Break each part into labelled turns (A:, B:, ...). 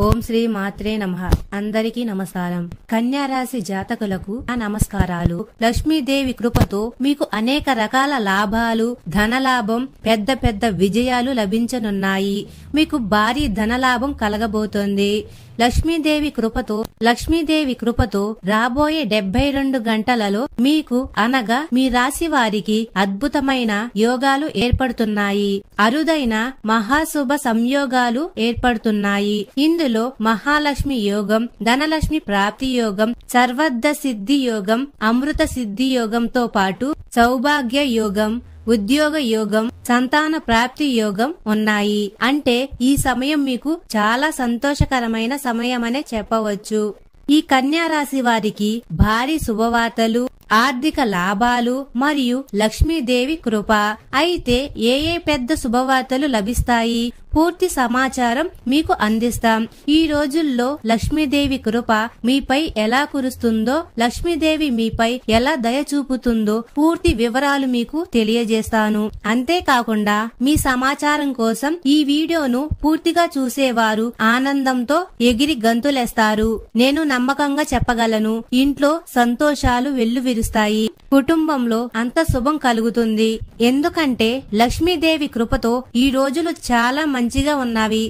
A: ఓం శ్రీ మాత్రే నమః. అందరికీ నమస్కారం. కన్యా రాశి జాతకులకు నా నమస్కారాలు. లక్ష్మీదేవి కృపతో మీకు అనేక రకాల లాభాలు, ధనలాభం, పెద్ద పెద్ద విజయాలు లభించనున్నాయి. మీకు భారీ ధనలాభం కలగబోతోంది. లక్ష్మీదేవి కృపతో రాబోయే 72 గంటలలో మీకు అనగా మీ రాశి వారికి అద్భుతమైన యోగాలు ఏర్పడుతున్నాయి. అరుదైన మహాశుభ సంయోగాలు ఏర్పడుతున్నాయి. ఇందులో మహాలక్ష్మి యోగం, ధనలక్ష్మి ప్రాప్తి యోగం, సర్వర్థ సిద్ధి యోగం, అమృత సిద్ధి యోగంతో పాటు సౌభాగ్య యోగం, ఉద్యోగ యోగం, సంతాన ప్రాప్తి యోగం ఉన్నాయి. అంటే ఈ సమయం మీకు చాలా సంతోషకరమైన సమయమనే చెప్పవచ్చు. ఈ కన్యా రాశి వారికి భారీ శుభవార్తలు, ఆర్థిక లాభాలు మరియు లక్ష్మీదేవి కృప. అయితే ఏ పెద్ద శుభవార్తలు లభిస్తాయి? పూర్తి సమాచారం మీకు అందిస్తాం. ఈ రోజుల్లో లక్ష్మీదేవి కృప మీపై ఎలా కురుస్తుందో, లక్ష్మీదేవి మీపై ఎలా దయ చూపుతుందో పూర్తి వివరాలు మీకు తెలియజేస్తాను. అంతేకాకుండా మీ సమాచారం కోసం ఈ వీడియోను పూర్తిగా చూసేవారు ఆనందంతో ఎగిరి గంతులేస్తారు. నేను నమ్మకంగా చెప్పగలను, ఇంట్లో సంతోషాలు వెల్లువిరుస్తాయి. కుటుంబంలో అంత శుభం కలుగుతుంది. ఎందుకంటే లక్ష్మీదేవి కృపతో ఈ రోజులు చాలా మంచిగా ఉన్నవి.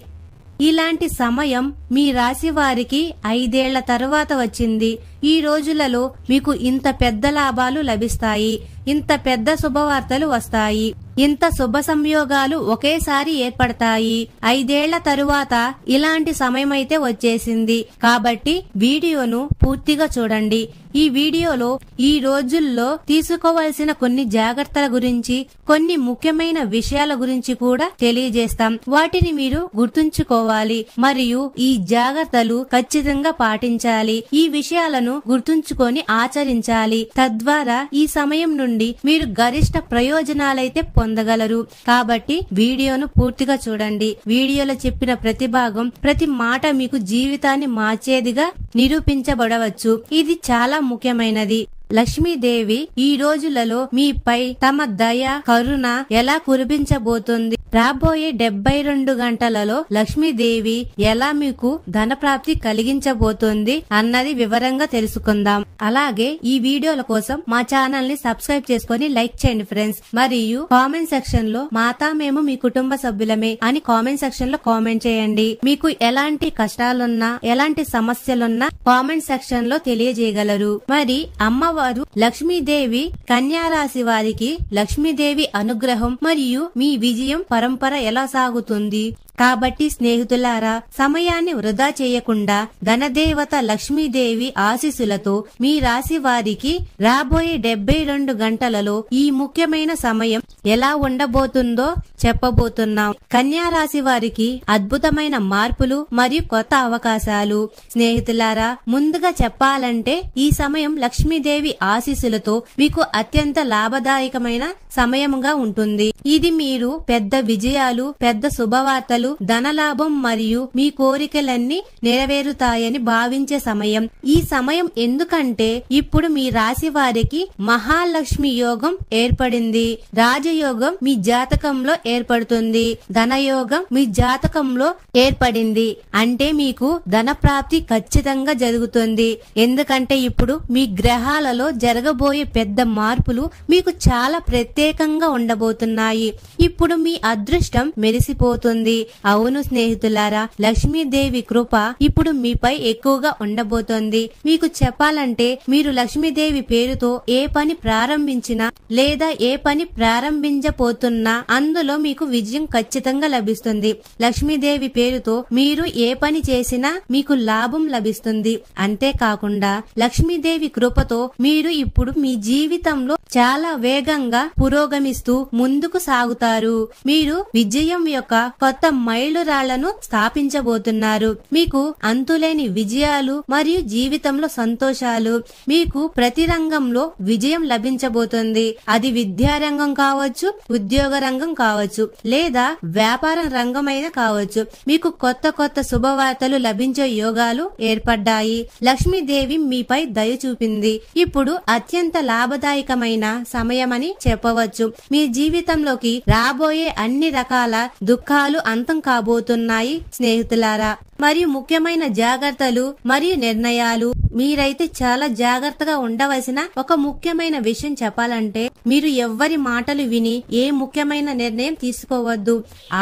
A: ఇలాంటి సమయం మీ రాశి వారికి 5 ఏళ్ల తరువాత వచ్చింది. ఈ రోజులలో మీకు ఇంత పెద్ద లాభాలు లభిస్తాయి. ఇంత పెద్ద శుభవార్తలు వస్తాయి. ఇంత శుభ సంయోగాలు ఒకేసారి ఏర్పడతాయి. 5 ఏళ్ల తరువాత ఇలాంటి సమయమైతే వచ్చేసింది. కాబట్టి వీడియోను పూర్తిగా చూడండి. ఈ వీడియోలో ఈ రోజుల్లో తీసుకోవాల్సిన కొన్ని జాగ్రత్తల గురించి, కొన్ని ముఖ్యమైన విషయాల గురించి కూడా తెలియజేస్తాం. వాటిని మీరు గుర్తుంచుకోవాలి మరియు ఈ జాగ్రత్తలు ఖచ్చితంగా పాటించాలి. ఈ విషయాలను గుర్తుంచుకొని ఆచరించాలి. తద్వారా ఈ సమయం నుండి మీరు గరిష్ట ప్రయోజనాలైతే పొందగలరు. కాబట్టి వీడియోను పూర్తిగా చూడండి. వీడియోలో చెప్పిన ప్రతి భాగం, ప్రతి మాట మీకు జీవితాన్ని మార్చేదిగా నిరూపించబడవచ్చు. ఇది చాలా ముఖ్యమైనది. లక్ష్మీదేవి ఈ రోజులలో మీపై తమ దయ, కరుణ ఎలా కురిపించబోతుంది? రాబోయే 72 గంటలలో లక్ష్మీదేవి ఎలా మీకు ధనప్రాప్తి కలిగించబోతోంది అన్నది వివరంగా తెలుసుకుందాం. అలాగే ఈ వీడియోల కోసం మా ఛానల్ ని సబ్స్క్రైబ్ చేసుకుని లైక్ చేయండి ఫ్రెండ్స్. మరియు కామెంట్ సెక్షన్ లో మాతా మేము మీ కుటుంబ సభ్యులమే అని కామెంట్ సెక్షన్ లో కామెంట్ చేయండి. మీకు ఎలాంటి కష్టాలున్నా, ఎలాంటి సమస్యలున్నా కామెంట్ సెక్షన్ లో తెలియజేయగలరు. మరి అమ్మవారు లక్ష్మీదేవి కన్యా రాశి వారికి లక్ష్మీదేవి అనుగ్రహం మరియు మీ విజయం పరంపర ఎలా సాగుతుంది? కాబట్టి స్నేహితులారా, సమయాన్ని వృధా చేయకుండా ధనదేవత లక్ష్మీదేవి ఆశీస్సులతో మీ రాశి వారికి రాబోయే 72 గంటలలో ఈ ముఖ్యమైన సమయం ఎలా ఉండబోతుందో చెప్పబోతున్నాం. కన్యా రాశి వారికి అద్భుతమైన మార్పులు మరియు కొత్త అవకాశాలు. స్నేహితులారా, ముందుగా చెప్పాలంటే ఈ సమయం లక్ష్మీదేవి ఆశీస్సులతో మీకు అత్యంత లాభదాయకమైన సమయంగా ఉంటుంది. ఇది మీరు పెద్ద విజయాలు, పెద్ద శుభవార్తలు, ధనలాభం మరియు మీ కోరికలన్నీ నెరవేరుతాయని భావించే సమయం. ఈ సమయం ఎందుకంటే ఇప్పుడు మీ రాశి వారికి మహాలక్ష్మి యోగం ఏర్పడింది. రాజయోగం మీ జాతకంలో ఏర్పడుతుంది. ధనయోగం మీ జాతకంలో ఏర్పడింది. అంటే మీకు ధన ప్రాప్తి ఖచ్చితంగా జరుగుతుంది. ఎందుకంటే ఇప్పుడు మీ గ్రహాలలో జరగబోయే పెద్ద మార్పులు మీకు చాలా ప్రత్యేకంగా ఉండబోతున్నాయి. ఇప్పుడు మీ అదృష్టం మెరిసిపోతుంది. అవును స్నేహితులారా, లక్ష్మీదేవి కృప ఇప్పుడు మీపై ఎక్కువగా ఉండబోతోంది. మీకు చెప్పాలంటే మీరు లక్ష్మీదేవి పేరుతో ఏ పని ప్రారంభించినా లేదా ఏ పని ప్రారంభించబోతున్నా అందులో మీకు విజయం ఖచ్చితంగా లభిస్తుంది. లక్ష్మీదేవి పేరుతో మీరు ఏ పని చేసినా మీకు లాభం లభిస్తుంది. అంతేకాకుండా లక్ష్మీదేవి కృపతో మీరు ఇప్పుడు మీ జీవితంలో చాలా వేగంగా పురోగమిస్తూ ముందుకు సాగుతారు. మీరు విజయం యొక్క కొత్త మైలురాళ్లను స్థాపించబోతున్నారు. మీకు అంతులేని విజయాలు మరియు జీవితంలో సంతోషాలు. మీకు ప్రతి రంగంలో విజయం లభించబోతుంది. అది విద్యారంగం కావచ్చు, ఉద్యోగ రంగం కావచ్చు, లేదా వ్యాపార రంగమైనా కావచ్చు. మీకు కొత్త కొత్త శుభవార్తలు లభించే యోగాలు ఏర్పడ్డాయి. లక్ష్మీదేవి మీపై దయ చూపింది. ఇప్పుడు అత్యంత లాభదాయకమైన సమయమని చెప్పవచ్చు. మీ జీవితంలోకి రాబోయే అన్ని రకాల దుఃఖాలు అంతం వ్యక్తం కాబోతున్నాయి స్నేహితులారా. మరియు ముఖ్యమైన జాగ్రత్తలు మరియు నిర్ణయాలు, మీరైతే చాలా జాగ్రత్తగా ఉండవలసిన ఒక ముఖ్యమైన విషయం చెప్పాలంటే, మీరు ఎవ్వరి మాటలు విని ఏ ముఖ్యమైన నిర్ణయం తీసుకోవద్దు.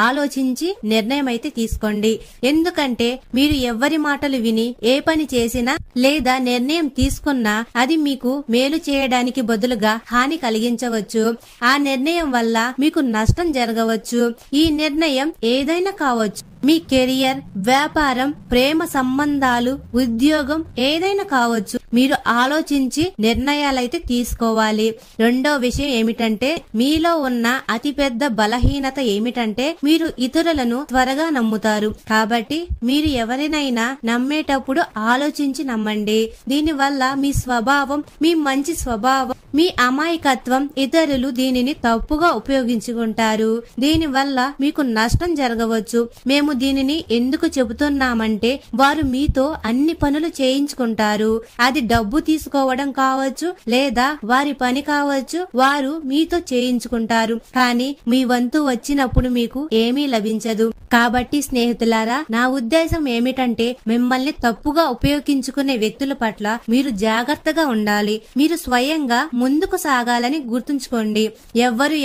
A: ఆలోచించి నిర్ణయం అయితే తీసుకోండి. ఎందుకంటే మీరు ఎవ్వరి మాటలు విని ఏ పని చేసినా లేదా నిర్ణయం తీసుకున్నా అది మీకు మేలు చేయడానికి బదులుగా హాని కలిగించవచ్చు. ఆ నిర్ణయం వల్ల మీకు నష్టం జరగవచ్చు. ఈ నిర్ణయం ఏదైనా కావచ్చు. మీ కెరియర్, వ్యాపారం, ప్రేమ సంబంధాలు, ఉద్యోగం ఏదైనా కావచ్చు. మీరు ఆలోచించి నిర్ణయాలైతే తీసుకోవాలి. రెండో విషయం ఏమిటంటే, మీలో ఉన్న అతిపెద్ద బలహీనత ఏమిటంటే మీరు ఇతరులను త్వరగా నమ్ముతారు. కాబట్టి మీరు ఎవరినైనా నమ్మేటప్పుడు ఆలోచించి నమ్మండి. దీనివల్ల మీ స్వభావం, మీ మంచి స్వభావం, మీ అమాయకత్వం ఇతరులు దీనిని తప్పుగా ఉపయోగించుకుంటారు. దీనివల్ల మీకు నష్టం జరగవచ్చు. మేము దీనిని ఎందుకు చెబుతున్నామంటే, వారు మీతో అన్ని పనులు చేయించుకుంటారు. అది డబ్బు తీసుకోవడం కావచ్చు లేదా వారి పని కావచ్చు. వారు మీతో చేయించుకుంటారు, కానీ మీ వంతు వచ్చినప్పుడు మీకు ఏమీ లభించదు. కాబట్టి స్నేహితులారా, నా ఉద్దేశం ఏమిటంటే, మిమ్మల్ని తప్పుగా ఉపయోగించుకునే వ్యక్తుల పట్ల మీరు జాగ్రత్తగా ఉండాలి. మీరు స్వయంగా ముందుకు సాగాలని గుర్తుంచుకోండి.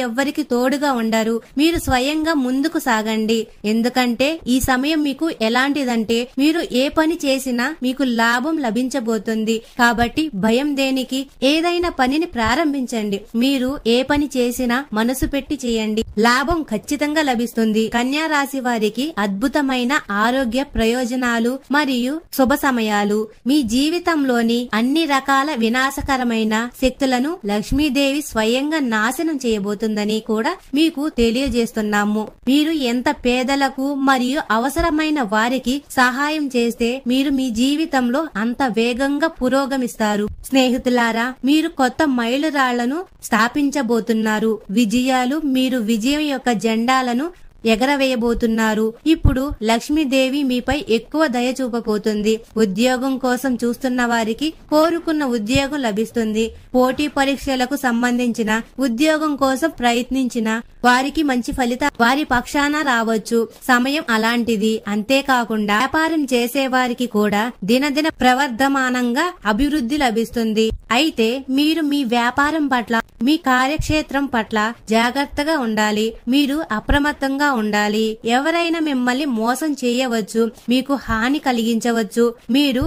A: ఎవ్వరికి తోడుగా ఉండరు. మీరు స్వయంగా ముందుకు సాగండి. ఎందుకంటే ఈ సమయం మీకు ఎలాంటిదంటే, మీరు ఏ పని చేసినా మీకు లాభం లభించబోతుంది. కాబట్టి భయం దేనికి? ఏదైనా పనిని ప్రారంభించండి. మీరు ఏ పని చేసినా మనసు పెట్టి చేయండి. లాభం ఖచ్చితంగా లభిస్తుంది. కన్యా రాశి వారికి అద్భుతమైన ఆరోగ్య ప్రయోజనాలు మరియు శుభ సమయాలు. మీ జీవితంలోని అన్ని రకాల వినాశకరమైన శక్తులను లక్ష్మీదేవి స్వయంగా నాశనం చేయబోతుందని కూడా మీకు తెలియజేస్తున్నాము. మీరు ఎంత పేదలకు మరియు అవసరమైన వారికి సహాయం చేస్తే మీరు మీ జీవితంలో అంత వేగంగా పురోగమిస్తారు. స్నేహితులారా, మీరు కొత్త మైలురాళ్లను స్థాపించబోతున్నారు. విజయాలు, మీరు విజయం యొక్క జెండాలను ఎగరవేయబోతున్నారు. ఇప్పుడు లక్ష్మీదేవి మీపై ఎక్కువ దయ చూపబోతుంది. ఉద్యోగం కోసం చూస్తున్న వారికి కోరుకున్న ఉద్యోగం లభిస్తుంది. పోటీ పరీక్షలకు సంబంధించిన ఉద్యోగం కోసం ప్రయత్నించిన వారికి మంచి ఫలితం వారి పక్షాన రావచ్చు. సమయం అలాంటిది. అంతేకాకుండా వ్యాపారం చేసే వారికి కూడా దినదిన ప్రవర్ధమానంగా అభివృద్ధి లభిస్తుంది. అయితే మీరు మీ వ్యాపారం పట్ల, మీ కార్యక్షేత్రం పట్ల జాగ్రత్తగా ఉండాలి. మీరు అప్రమత్తంగా ఉండాలి. ఎవరైనా మిమ్మల్ని మోసం చేయవచ్చు, మీకు హాని కలిగించవచ్చు. మీరు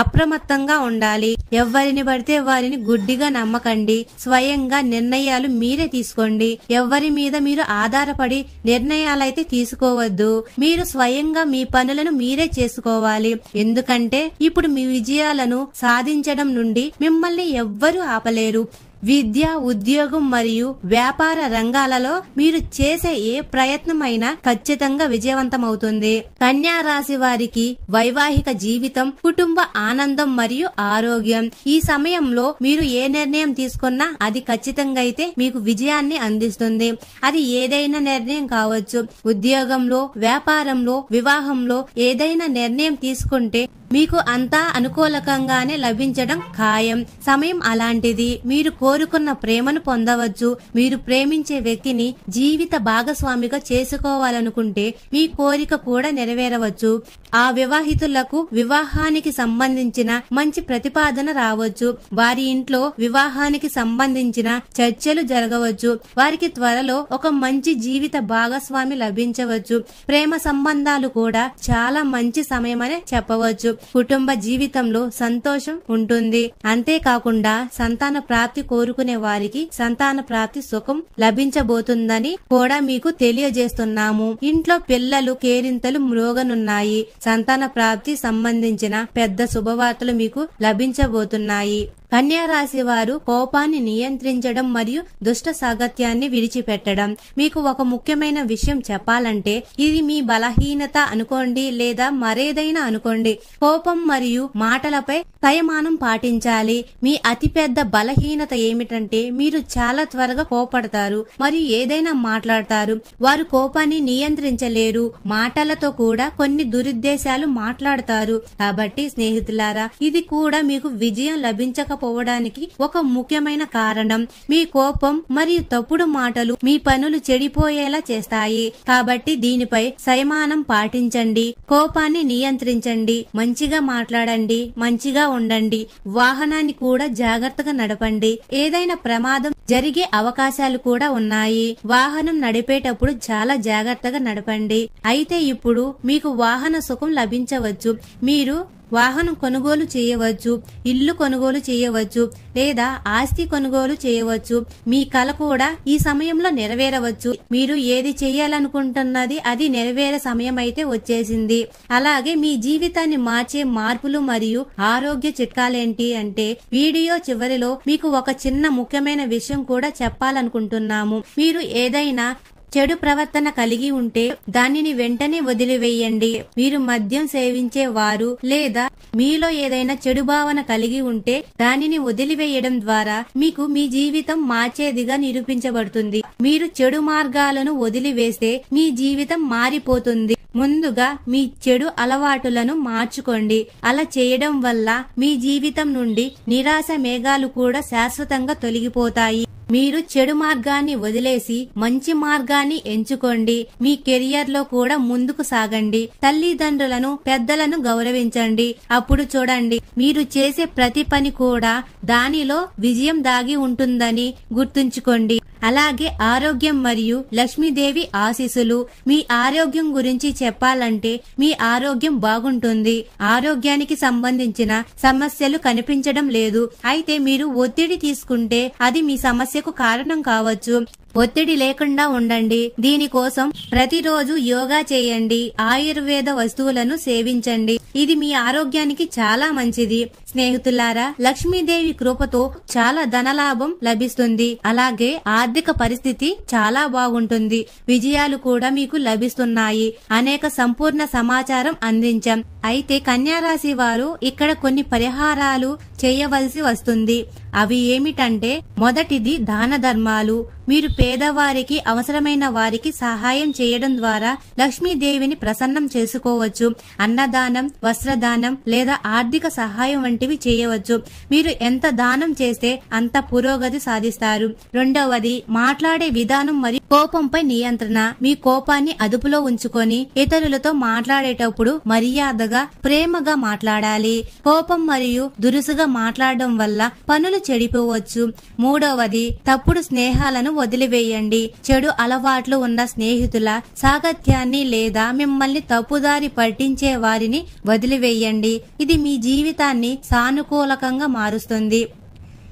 A: అప్రమత్తంగా ఉండాలి. ఎవరిని పడితే వారిని గుడ్డిగా నమ్మకండి. స్వయంగా నిర్ణయాలు మీరే తీసుకోండి. ఎవరి మీద మీరు ఆధారపడి నిర్ణయాలైతే తీసుకోవద్దు. మీరు స్వయంగా మీ పనులను మీరే చేసుకోవాలి. ఎందుకంటే ఇప్పుడు మీ విజయాలను సాధించడం నుండి మిమ్మల్ని ఎవ్వరూ ఆపలేరు. విద్య, ఉద్యోగం మరియు వ్యాపార రంగాలలో మీరు చేసే ఏ ప్రయత్నమైనా ఖచ్చితంగా విజయవంతమవుతుంది. కన్యా రాశి వారికి వైవాహిక జీవితం, కుటుంబ ఆనందం మరియు ఆరోగ్యం. ఈ సమయంలో మీరు ఏ నిర్ణయం తీసుకున్నా అది ఖచ్చితంగా అయితే మీకు విజయాన్ని అందిస్తుంది. అది ఏదైనా నిర్ణయం కావచ్చు. ఉద్యోగంలో, వ్యాపారంలో, వివాహంలో ఏదైనా నిర్ణయం తీసుకుంటే మీకు అంతా అనుకూలకంగానే లభించడం ఖాయం. సమయం అలాంటిది. మీరు కోరుకున్న ప్రేమను పొందవచ్చు. మీరు ప్రేమించే వ్యక్తిని జీవిత భాగస్వామిగా చేసుకోవాలనుకుంటే మీ కోరిక కూడా నెరవేరవచ్చు. ఆ వివాహితులకు వివాహానికి సంబంధించిన మంచి ప్రతిపాదన రావచ్చు. వారి ఇంట్లో వివాహానికి సంబంధించిన చర్చలు జరగవచ్చు. వారికి త్వరలో ఒక మంచి జీవిత భాగస్వామి లభించవచ్చు. ప్రేమ సంబంధాలు కూడా చాలా మంచి సమయమనే చెప్పవచ్చు. కుటుంబ జీవితంలో సంతోషం ఉంటుంది. అంతేకాకుండా సంతాన ప్రాప్తి కోరుకునే వారికి సంతాన ప్రాప్తి సుఖం లభించబోతుందని కూడా మీకు తెలియజేస్తున్నాము. ఇంట్లో పిల్లలు కేరింతలు మ్రోగనున్నాయి. సంతాన ప్రాప్తి సంబంధించిన పెద్ద శుభవార్తలు మీకు లభించబోతున్నాయి. కన్యా రాశి వారు కోపాన్ని నియంత్రించడం మరియు దుష్ట సాగత్యాన్ని విడిచిపెట్టడం. మీకు ఒక ముఖ్యమైన విషయం చెప్పాలంటే, ఇది మీ బలహీనత అనుకోండి లేదా మరేదైనా అనుకోండి. కోపం మరియు మాటలపై సంయమనం పాటించాలి. మీ అతిపెద్ద బలహీనత ఏమిటంటే మీరు చాలా త్వరగా కోపడతారు మరియు ఏదైనా మాట్లాడతారు. వారు కోపాన్ని నియంత్రించలేరు. మాటలతో కూడా కొన్ని దురుద్దేశాలు మాట్లాడతారు. కాబట్టి స్నేహితులారా, ఇది కూడా మీకు విజయం లభించక ఉండకపోవడానికి ఒక ముఖ్యమైన కారణం మీ కోపం మరియు తప్పుడు మాటలు మీ పనులు చెడిపోయేలా చేస్తాయి. కాబట్టి దీనిపై సంయమనం పాటించండి, కోపాన్ని నియంత్రించండి, మంచిగా మాట్లాడండి, మంచిగా ఉండండి, వాహనాన్ని కూడా జాగ్రత్తగా నడపండి. ఏదైనా ప్రమాదం జరిగే అవకాశాలు కూడా ఉన్నాయి. వాహనం నడిపేటప్పుడు చాలా జాగ్రత్తగా నడపండి. అయితే ఇప్పుడు మీకు వాహన సుఖం లభించవచ్చు. మీరు వాహనం కొనుగోలు చేయవచ్చు, ఇల్లు కొనుగోలు చేయవచ్చు, లేదా ఆస్తి కొనుగోలు చేయవచ్చు. మీ కల కూడా ఈ సమయంలో నెరవేరవచ్చు. మీరు ఏది చేయాలనుకుంటున్నది అది నెరవేరే సమయం అయితే వచ్చేసింది. అలాగే మీ జీవితాన్ని మార్చే మార్పులు మరియు ఆరోగ్య చిట్కాలేంటి అంటే వీడియో చివరిలో మీకు ఒక చిన్న ముఖ్యమైన విషయం కూడా చెప్పాలనుకుంటున్నాము. మీరు ఏదైనా చెడు ప్రవర్తన కలిగి ఉంటే దానిని వెంటనే వదిలివేయండి. మీరు మద్యం సేవించే వారు లేదా మీలో ఏదైనా చెడు భావన కలిగి ఉంటే దానిని వదిలివేయడం ద్వారా మీకు మీ జీవితం మార్చేదిగా నిరూపించబడుతుంది. మీరు చెడు మార్గాలను వదిలివేస్తే మీ జీవితం మారిపోతుంది. ముందుగా మీ చెడు అలవాటులను మార్చుకోండి. అలా చేయడం వల్ల మీ జీవితం నుండి నిరాశ మేఘాలు కూడా శాశ్వతంగా తొలగిపోతాయి. మీరు చెడు మార్గాన్ని వదిలేసి మంచి మార్గాన్ని ఎంచుకోండి. మీ కెరియర్ లో కూడా ముందుకు సాగండి. తల్లిదండ్రులను పెద్దలను గౌరవించండి. అప్పుడు చూడండి, మీరు చేసే ప్రతి పని కూడా దానిలో విజయం దాగి ఉంటుందని గుర్తుంచుకోండి. అలాగే ఆరోగ్యం మరియు లక్ష్మీదేవి ఆశీస్సులు. మీ ఆరోగ్యం గురించి చెప్పాలంటే మీ ఆరోగ్యం బాగుంటుంది. ఆరోగ్యానికి సంబంధించిన సమస్యలు కనిపించడం లేదు. అయితే మీరు ఒత్తిడి తీసుకుంటే అది మీ సమస్యకు కారణం కావచ్చు. ఒత్తిడి లేకుండా ఉండండి. దీనికోసం ప్రతిరోజు యోగా చేయండి, ఆయుర్వేద వస్తువులను సేవించండి. ఇది మీ ఆరోగ్యానికి చాలా మంచిది. స్నేహితులారా, లక్ష్మీదేవి కృపతో చాలా ధనలాభం లభిస్తుంది. అలాగే ఆర్థిక పరిస్థితి చాలా బాగుంటుంది. విజయాలు కూడా మీకు లభిస్తున్నాయి. అనేక సంపూర్ణ సమాచారం అందించాం. అయితే కన్యారాశి వారు ఇక్కడ కొన్ని పరిహారాలు చేయవలసి వస్తుంది. అవి ఏమిటంటే, మొదటిది దాన ధర్మాలు. మీరు పేదవారికి, అవసరమైన వారికి సహాయం చేయడం ద్వారా లక్ష్మీదేవిని ప్రసన్నం చేసుకోవచ్చు. అన్నదానం, వస్త్రదానం లేదా ఆర్థిక సహాయం వంటివి చేయవచ్చు. మీరు ఎంత దానం చేస్తే అంత పురోగతి సాధిస్తారు. రెండవది మాట్లాడే విధానం మరియు కోపంపై నియంత్రణ. మీ కోపాన్ని అదుపులో ఉంచుకొని ఇతరులతో మాట్లాడేటప్పుడు మర్యాదగా, ప్రేమగా మాట్లాడాలి. కోపం మరియు దురుసుగా మాట్లాడడం వల్ల పనులు చెడిపోవచ్చు. మూడవది తప్పుడు స్నేహాలను వదిలివేయండి. చెడు అలవాట్లు ఉన్న స్నేహితుల సాగత్యాన్ని లేదా మిమ్మల్ని తప్పుదారి పట్టించే వారిని వదిలివేయండి. ఇది మీ జీవితాన్ని సానుకూలకంగా మారుస్తుంది.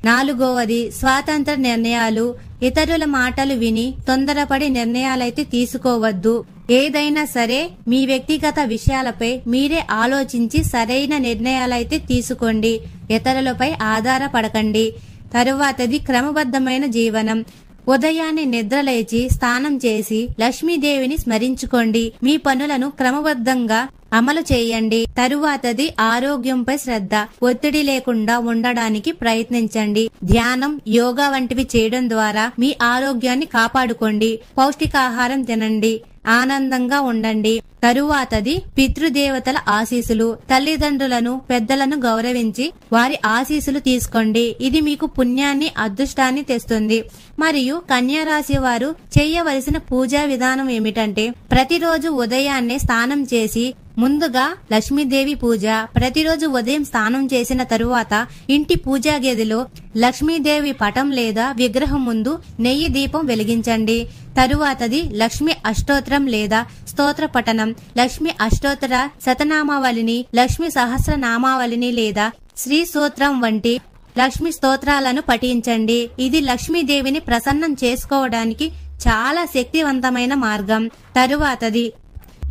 A: నాలుగవది స్వాతంత్ర నిర్ణయాలు. ఇతరుల మాటలు విని తొందరపడి నిర్ణయాలైతే తీసుకోవద్దు. ఏదైనా సరే మీ వ్యక్తిగత విషయాలపై మీరే ఆలోచించి సరైన నిర్ణయాలైతే తీసుకోండి. ఇతరులపై ఆధారపడకండి. తరువాతది క్రమబద్ధమైన జీవనం. ఉదయాన్నే నిద్రలేచి స్నానం చేసి లక్ష్మీదేవిని స్మరించుకోండి. మీ పనులను క్రమబద్ధంగా అమలు చేయండి. తరువాతది ఆరోగ్యంపై శ్రద్ధ. ఒత్తిడి లేకుండా ఉండడానికి ప్రయత్నించండి. ధ్యానం, యోగా వంటివి చేయడం ద్వారా మీ ఆరోగ్యాన్ని కాపాడుకోండి. పౌష్టికాహారం తినండి. ఆనందంగా ఉండండి. తరువాతది పితృదేవతల ఆశీస్సులు. తల్లిదండ్రులను, పెద్దలను గౌరవించి వారి ఆశీస్సులు తీసుకోండి. ఇది మీకు పుణ్యాన్ని, అదృష్టాన్ని తెస్తుంది. మరియు కన్యారాశి వారు చేయవలసిన పూజా విధానం ఏమిటంటే, ప్రతిరోజు ఉదయాన్నే స్నానం చేసి ముందుగా లక్ష్మీదేవి పూజ. ప్రతిరోజు ఉదయం స్నానం చేసిన తరువాత ఇంటి పూజా గదిలో లక్ష్మీదేవి పటం లేదా విగ్రహం ముందు నెయ్యి దీపం వెలిగించండి. తరువాతది లక్ష్మీ అష్టోత్తరం లేదా స్తోత్ర పఠనం. లక్ష్మీ అష్టోత్తర శతనామావళిని, లక్ష్మీ సహస్రనామావళిని లేదా శ్రీ సూత్రం వంటి లక్ష్మీ స్తోత్రాలను పఠించండి. ఇది లక్ష్మీదేవిని ప్రసన్నం చేసుకోవడానికి చాలా శక్తివంతమైన మార్గం. తరువాతది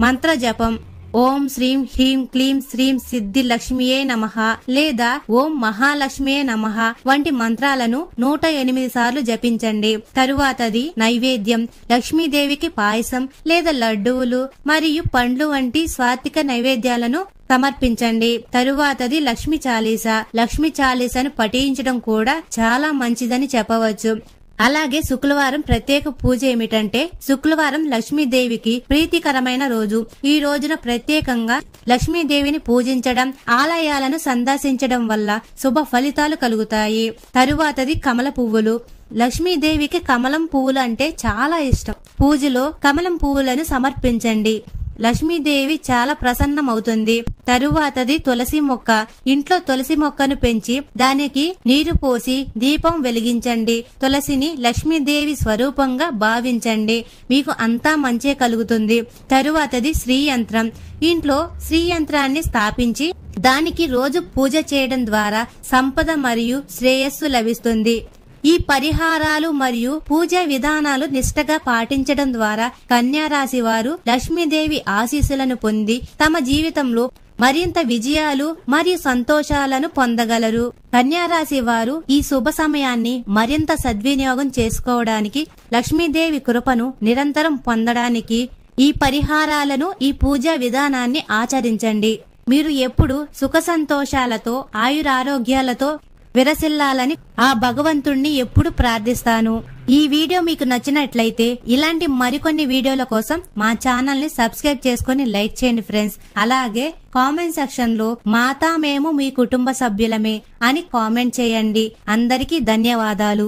A: మంత్ర జపం. ఓం శ్రీం హ్రీం క్లీం శ్రీం సిద్ధి లక్ష్మియే నమః లేదా ఓం మహాలక్ష్మియే నమః వంటి మంత్రాలను 108 సార్లు జపించండి. తరువాతది నైవేద్యం. లక్ష్మీదేవికి పాయసం లేదా లడ్డూలు మరియు పండ్లు వంటి స్వాతిక నైవేద్యాలను సమర్పించండి. తరువాతది లక్ష్మీ చాలీసా. లక్ష్మీ చాలీసాను పఠించడం కూడా చాలా మంచిదని చెప్పవచ్చు. అలాగే శుక్రవారం ప్రత్యేక పూజ ఏమిటంటే శుక్రవారం లక్ష్మీదేవికి ప్రీతికరమైన రోజు. ఈ రోజున ప్రత్యేకంగా లక్ష్మీదేవిని పూజించడం, ఆలయాలను సందర్శించడం వల్ల శుభ ఫలితాలు కలుగుతాయి. తరువాతది కమల పువ్వులు. లక్ష్మీదేవికి కమలం పువ్వులు అంటే చాలా ఇష్టం. పూజలో కమలం పువ్వులను సమర్పించండి. లక్ష్మీదేవి చాలా ప్రసన్నమవుతుంది. తరువాతది తులసి మొక్క. ఇంట్లో తులసి మొక్కను పెంచి దానికి నీరు పోసి దీపం వెలిగించండి. తులసిని లక్ష్మీదేవి స్వరూపంగా భావించండి. మీకు అంతా మంచే కలుగుతుంది. తరువాతది శ్రీయంత్రం. ఇంట్లో శ్రీయంత్రాన్ని స్థాపించి దానికి రోజు పూజ చేయడం ద్వారా సంపద మరియు శ్రేయస్సు లభిస్తుంది. ఈ పరిహారాలు మరియు పూజా విధానాలు నిష్ఠగా పాటించడం ద్వారా కన్యా రాశి వారు లక్ష్మీదేవి ఆశీస్సులను పొంది తమ జీవితంలో మరింత విజయాలు మరియు సంతోషాలను పొందగలరు. కన్యా రాశి వారు ఈ శుభ సమయాన్ని మరింత సద్వినియోగం చేసుకోవడానికి, లక్ష్మీదేవి కృపను నిరంతరం పొందడానికి ఈ పరిహారాలను, ఈ పూజా విధానాన్ని ఆచరించండి. మీరు ఎప్పుడు సుఖ సంతోషాలతో, ఆయురారోగ్యాలతో విరసిల్లాలని ఆ భగవంతుణ్ణి ఎప్పుడు ప్రార్థిస్తాను. ఈ వీడియో మీకు నచ్చినట్లయితే ఇలాంటి మరికొన్ని వీడియోల కోసం మా ఛానల్ ని సబ్స్క్రైబ్ చేసుకుని లైక్ చేయండి ఫ్రెండ్స్. అలాగే కామెంట్ సెక్షన్ లో మాతా మేము మీ కుటుంబ సభ్యులమే అని కామెంట్ చేయండి. అందరికీ ధన్యవాదాలు.